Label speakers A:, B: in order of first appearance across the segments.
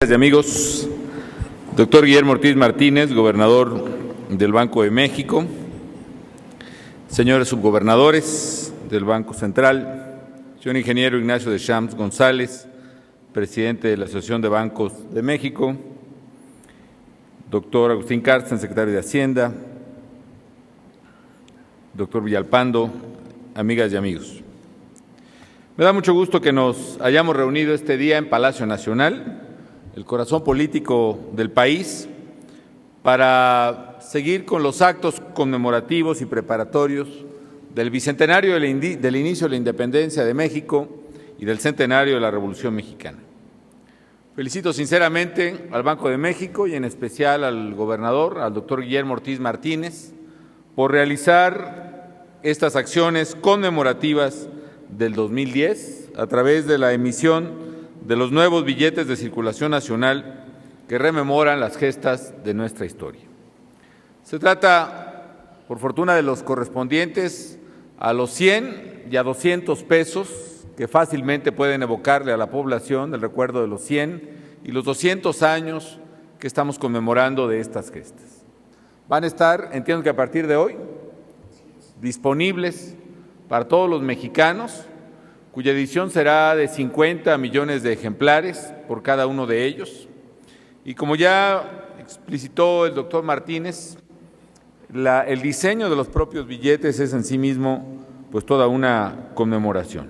A: Y amigos, doctor Guillermo Ortiz Martínez, gobernador del Banco de México, señores subgobernadores del Banco Central, señor ingeniero Ignacio Deschamps González, presidente de la Asociación de Bancos de México, doctor Agustín Carsten, secretario de Hacienda, doctor Villalpando, amigas y amigos. Me da mucho gusto que nos hayamos reunido este día en Palacio Nacional, el corazón político del país, para seguir con los actos conmemorativos y preparatorios del bicentenario del inicio de la independencia de México y del centenario de la Revolución Mexicana. Felicito sinceramente al Banco de México y en especial al gobernador, al doctor Guillermo Ortiz Martínez, por realizar estas acciones conmemorativas del 2010 a través de la emisión de los nuevos billetes de circulación nacional que rememoran las gestas de nuestra historia. Se trata, por fortuna, de los correspondientes a los 100 y a 200 pesos que fácilmente pueden evocarle a la población el recuerdo de los 100 y los 200 años que estamos conmemorando de estas gestas. Van a estar, entiendo que a partir de hoy, disponibles para todos los mexicanos, cuya edición será de 50 millones de ejemplares por cada uno de ellos. Y como ya explicitó el doctor Martínez, el diseño de los propios billetes es en sí mismo pues toda una conmemoración.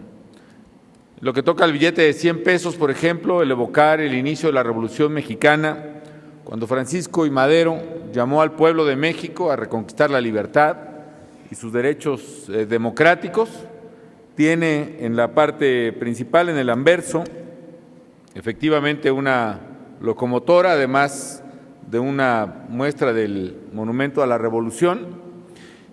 A: Lo que toca al billete de 100 pesos, por ejemplo, el evocar el inicio de la Revolución Mexicana, cuando Francisco I. Madero llamó al pueblo de México a reconquistar la libertad y sus derechos democráticos. Tiene en la parte principal, en el anverso, efectivamente una locomotora, además de una muestra del Monumento a la Revolución,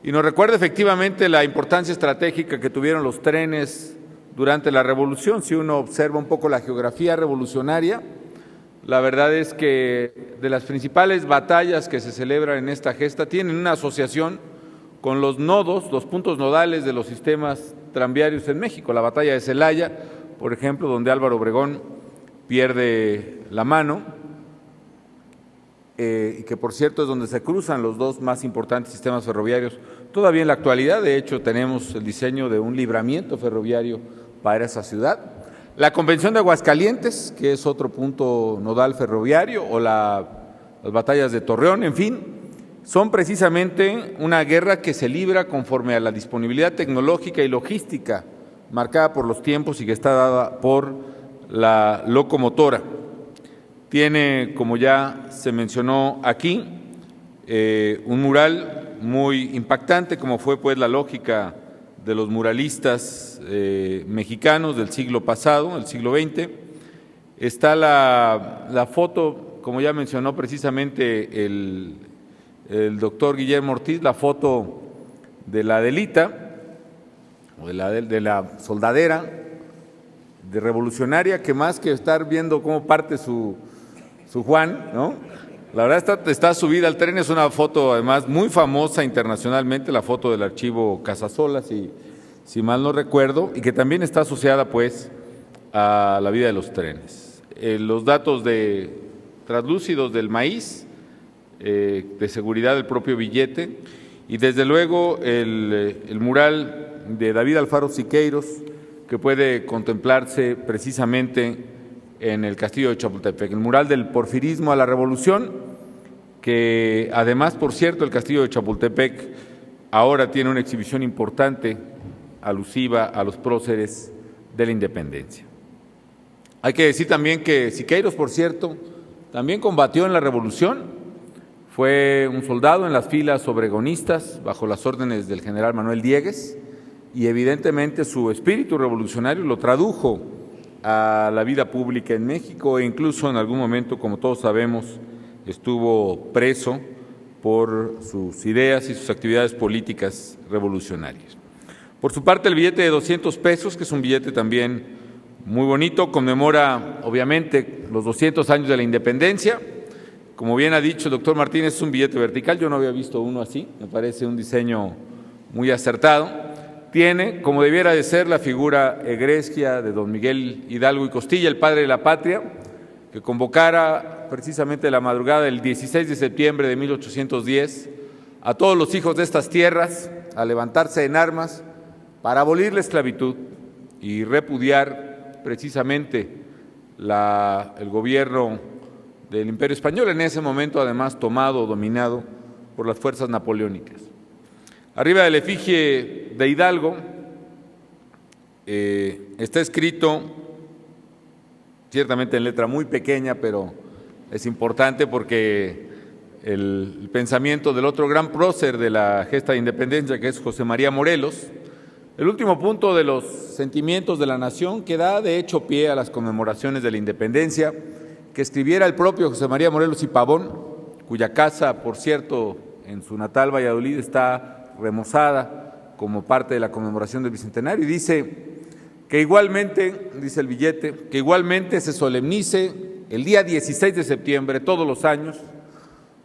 A: y nos recuerda efectivamente la importancia estratégica que tuvieron los trenes durante la Revolución. Si uno observa un poco la geografía revolucionaria, la verdad es que de las principales batallas que se celebran en esta gesta tienen una asociación con los nodos, los puntos nodales de los sistemas tranviarios en México. La batalla de Celaya, por ejemplo, donde Álvaro Obregón pierde la mano, y que por cierto es donde se cruzan los dos más importantes sistemas ferroviarios todavía en la actualidad. De hecho, tenemos el diseño de un libramiento ferroviario para esa ciudad. La Convención de Aguascalientes, que es otro punto nodal ferroviario, o las batallas de Torreón, en fin, son precisamente una guerra que se libra conforme a la disponibilidad tecnológica y logística marcada por los tiempos y que está dada por la locomotora. Tiene, como ya se mencionó aquí, un mural muy impactante, como fue pues la lógica de los muralistas mexicanos del siglo pasado, el siglo XX. Está la foto, como ya mencionó precisamente el doctor Guillermo Ortiz, la foto de la Adelita, o de la soldadera de revolucionaria, que más que estar viendo cómo parte su Juan, ¿no? La verdad está subida al tren. Es una foto además muy famosa internacionalmente, la foto del archivo Casasola, si mal no recuerdo, y que también está asociada pues a la vida de los trenes. Los datos translúcidos del maíz, de seguridad del propio billete, y desde luego el mural de David Alfaro Siqueiros, que puede contemplarse precisamente en el Castillo de Chapultepec, el mural del porfirismo a la revolución, que además, por cierto, el Castillo de Chapultepec ahora tiene una exhibición importante alusiva a los próceres de la independencia. Hay que decir también que Siqueiros, por cierto, también combatió en la revolución. Fue un soldado en las filas obregonistas bajo las órdenes del general Manuel Diegues, y evidentemente su espíritu revolucionario lo tradujo a la vida pública en México, e incluso en algún momento, como todos sabemos, estuvo preso por sus ideas y sus actividades políticas revolucionarias. Por su parte, el billete de 200 pesos, que es un billete también muy bonito, conmemora obviamente los 200 años de la independencia. Como bien ha dicho el doctor Martínez, es un billete vertical. Yo no había visto uno así, me parece un diseño muy acertado. Tiene, como debiera de ser, la figura egresgia de don Miguel Hidalgo y Costilla, el padre de la patria, que convocara precisamente la madrugada del 16 de septiembre de 1810 a todos los hijos de estas tierras a levantarse en armas para abolir la esclavitud y repudiar precisamente el gobierno del Imperio Español, en ese momento además tomado o dominado por las fuerzas napoleónicas. Arriba de la efigie de Hidalgo está escrito, ciertamente en letra muy pequeña, pero es importante porque el pensamiento del otro gran prócer de la gesta de independencia, que es José María Morelos, el último punto de los sentimientos de la nación que da de hecho pie a las conmemoraciones de la independencia, que escribiera el propio José María Morelos y Pavón, cuya casa, por cierto, en su natal Valladolid está remozada como parte de la conmemoración del Bicentenario, y dice que igualmente, dice el billete, que igualmente se solemnice el día 16 de septiembre todos los años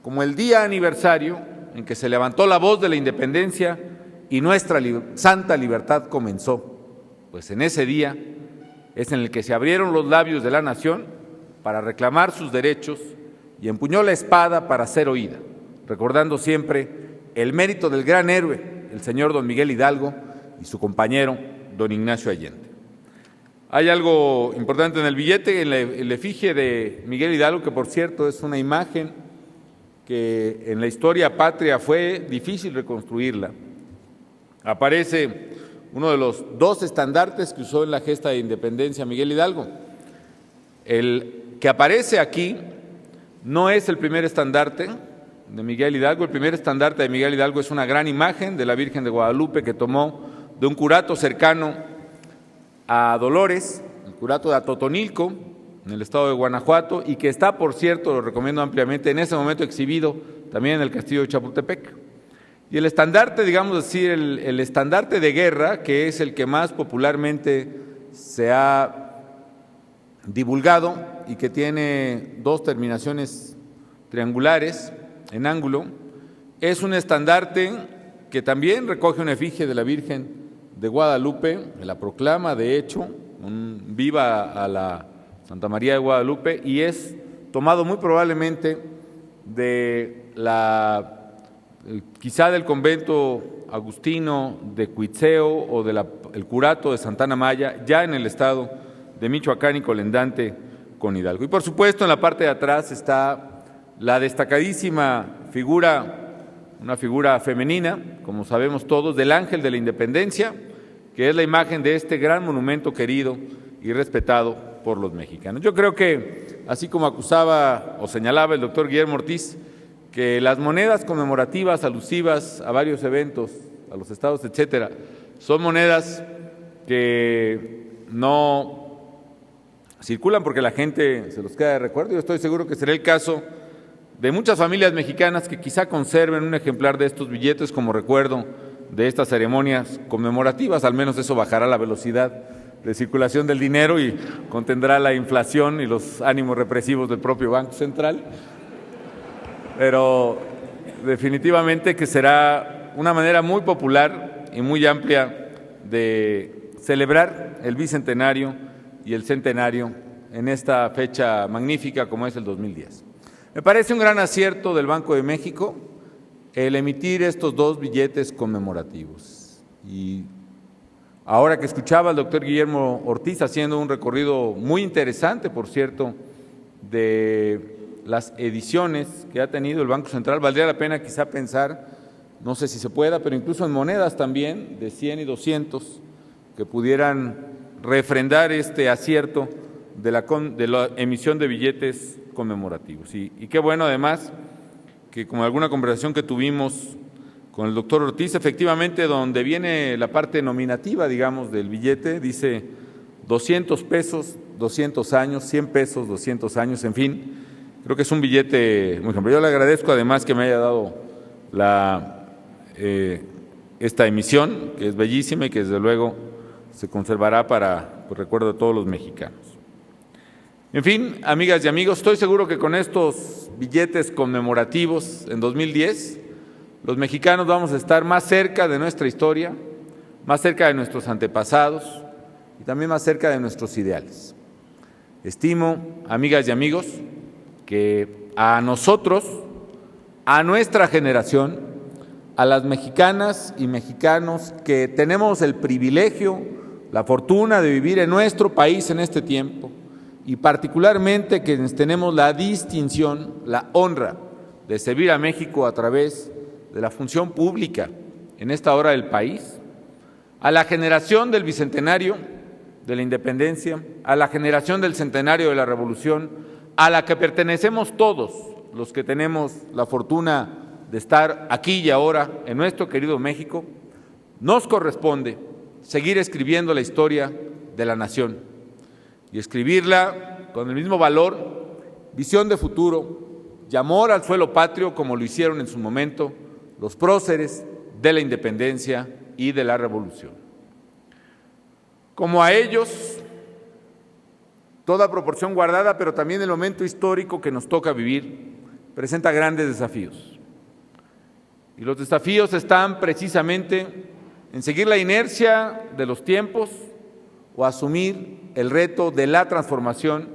A: como el día aniversario en que se levantó la voz de la independencia y nuestra santa libertad comenzó, pues en ese día es en el que se abrieron los labios de la nación para reclamar sus derechos y empuñó la espada para ser oída, recordando siempre el mérito del gran héroe, el señor don Miguel Hidalgo, y su compañero don Ignacio Allende. Hay algo importante en el billete, en la efigie de Miguel Hidalgo, que por cierto es una imagen que en la historia patria fue difícil reconstruirla. Aparece uno de los dos estandartes que usó en la gesta de independencia Miguel Hidalgo. El que aparece aquí no es el primer estandarte de Miguel Hidalgo. El primer estandarte de Miguel Hidalgo es una gran imagen de la Virgen de Guadalupe que tomó de un curato cercano a Dolores, el curato de Atotonilco, en el estado de Guanajuato, y que está, por cierto, lo recomiendo ampliamente, en ese momento exhibido también en el castillo de Chapultepec. Y el estandarte, digamos decir, el estandarte de guerra, que es el que más popularmente se ha divulgado y que tiene dos terminaciones triangulares en ángulo, es un estandarte que también recoge una efigie de la Virgen de Guadalupe, que la proclama, de hecho, un viva a la Santa María de Guadalupe, y es tomado muy probablemente de quizá del convento agustino de Cuitzeo o del curato de Santana Maya, ya en el estado de Michoacán y colindante con Hidalgo. Y por supuesto en la parte de atrás está la destacadísima figura, una figura femenina, como sabemos todos, del Ángel de la Independencia, que es la imagen de este gran monumento querido y respetado por los mexicanos. Yo creo que, así como acusaba o señalaba el doctor Guillermo Ortiz, que las monedas conmemorativas alusivas a varios eventos, a los estados, etcétera, son monedas que no circulan porque la gente se los queda de recuerdo. Yo estoy seguro que será el caso de muchas familias mexicanas que quizá conserven un ejemplar de estos billetes como recuerdo de estas ceremonias conmemorativas. Al menos eso bajará la velocidad de circulación del dinero y contendrá la inflación y los ánimos represivos del propio Banco Central. Pero definitivamente que será una manera muy popular y muy amplia de celebrar el bicentenario y el centenario en esta fecha magnífica como es el 2010. Me parece un gran acierto del Banco de México el emitir estos dos billetes conmemorativos. Y ahora que escuchaba al doctor Guillermo Ortiz haciendo un recorrido muy interesante, por cierto, de las ediciones que ha tenido el Banco Central, valdría la pena quizá pensar, no sé si se pueda, pero incluso en monedas también de 100 y 200 que pudieran refrendar este acierto de la emisión de billetes conmemorativos. Y qué bueno además que, como alguna conversación que tuvimos con el doctor Ortiz, efectivamente donde viene la parte nominativa, digamos, del billete, dice 200 pesos, 200 años, 100 pesos, 200 años, en fin. Creo que es un billete muy ejemplar. Yo le agradezco además que me haya dado esta emisión, que es bellísima y que desde luego se conservará para el recuerdo de todos los mexicanos. En fin, amigas y amigos, estoy seguro que con estos billetes conmemorativos en 2010, los mexicanos vamos a estar más cerca de nuestra historia, más cerca de nuestros antepasados y también más cerca de nuestros ideales. Estimo, amigas y amigos, que a nosotros, a nuestra generación, a las mexicanas y mexicanos que tenemos el privilegio, la fortuna de vivir en nuestro país en este tiempo, y particularmente quienes tenemos la distinción, la honra de servir a México a través de la función pública en esta hora del país, a la generación del bicentenario de la independencia, a la generación del centenario de la revolución, a la que pertenecemos todos los que tenemos la fortuna de estar aquí y ahora en nuestro querido México, nos corresponde seguir escribiendo la historia de la nación y escribirla con el mismo valor, visión de futuro y amor al suelo patrio como lo hicieron en su momento los próceres de la independencia y de la revolución. Como a ellos, toda proporción guardada, pero también el momento histórico que nos toca vivir presenta grandes desafíos. Y los desafíos están precisamente en seguir la inercia de los tiempos o asumir el reto de la transformación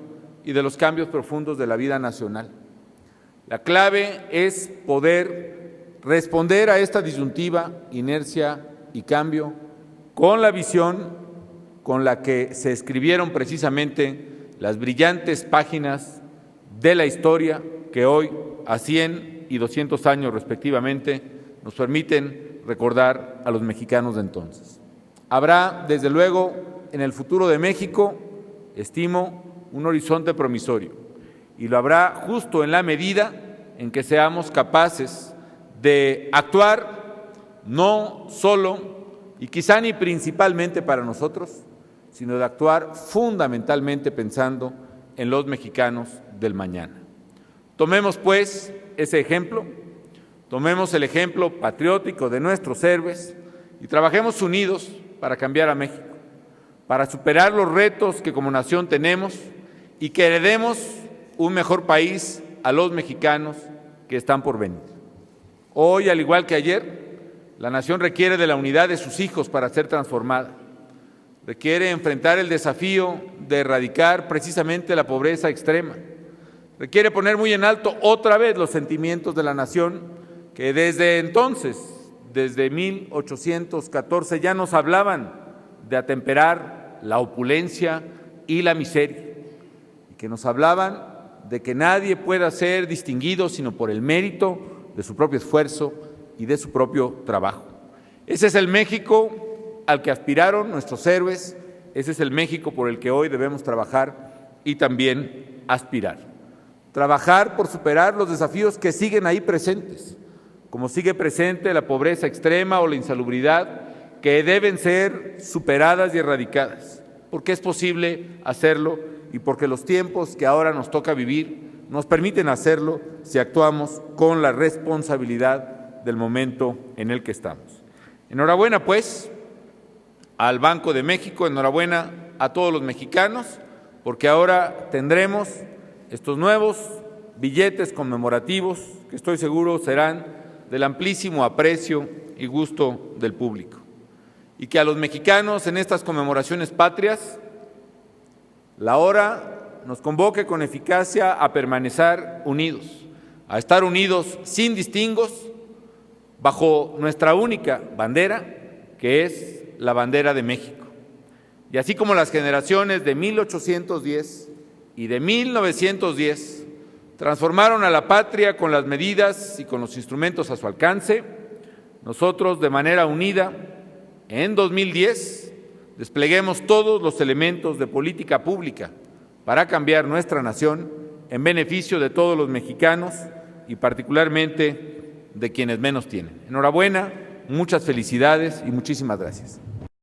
A: y de los cambios profundos de la vida nacional. La clave es poder responder a esta disyuntiva, inercia y cambio con la visión con la que se escribieron precisamente las brillantes páginas de la historia que hoy, a 100 y 200 años respectivamente, nos permiten recordar a los mexicanos de entonces. Habrá, desde luego, en el futuro de México, estimo, un horizonte promisorio, y lo habrá justo en la medida en que seamos capaces de actuar no solo y quizá ni principalmente para nosotros, sino de actuar fundamentalmente pensando en los mexicanos del mañana. Tomemos, pues, ese ejemplo, tomemos el ejemplo patriótico de nuestros héroes y trabajemos unidos para cambiar a México, para superar los retos que como nación tenemos y que heredemos un mejor país a los mexicanos que están por venir. Hoy, al igual que ayer, la nación requiere de la unidad de sus hijos para ser transformada. Requiere enfrentar el desafío de erradicar precisamente la pobreza extrema. Requiere poner muy en alto otra vez los sentimientos de la nación que desde entonces, desde 1814, ya nos hablaban de atemperar la opulencia y la miseria, y que nos hablaban de que nadie pueda ser distinguido sino por el mérito de su propio esfuerzo y de su propio trabajo. Ese es el México al que aspiraron nuestros héroes, ese es el México por el que hoy debemos trabajar y también aspirar. Trabajar por superar los desafíos que siguen ahí presentes, como sigue presente la pobreza extrema o la insalubridad, que deben ser superadas y erradicadas, porque es posible hacerlo y porque los tiempos que ahora nos toca vivir nos permiten hacerlo si actuamos con la responsabilidad del momento en el que estamos. Enhorabuena, pues, al Banco de México, enhorabuena a todos los mexicanos, porque ahora tendremos estos nuevos billetes conmemorativos que estoy seguro serán del amplísimo aprecio y gusto del público. Y que a los mexicanos en estas conmemoraciones patrias, la hora nos convoque con eficacia a permanecer unidos, a estar unidos sin distingos, bajo nuestra única bandera, que es la bandera de México. Y así como las generaciones de 1810 y de 1910 transformaron a la patria con las medidas y con los instrumentos a su alcance, nosotros de manera unida, en 2010, despleguemos todos los elementos de política pública para cambiar nuestra nación en beneficio de todos los mexicanos y particularmente de quienes menos tienen. Enhorabuena, muchas felicidades y muchísimas gracias.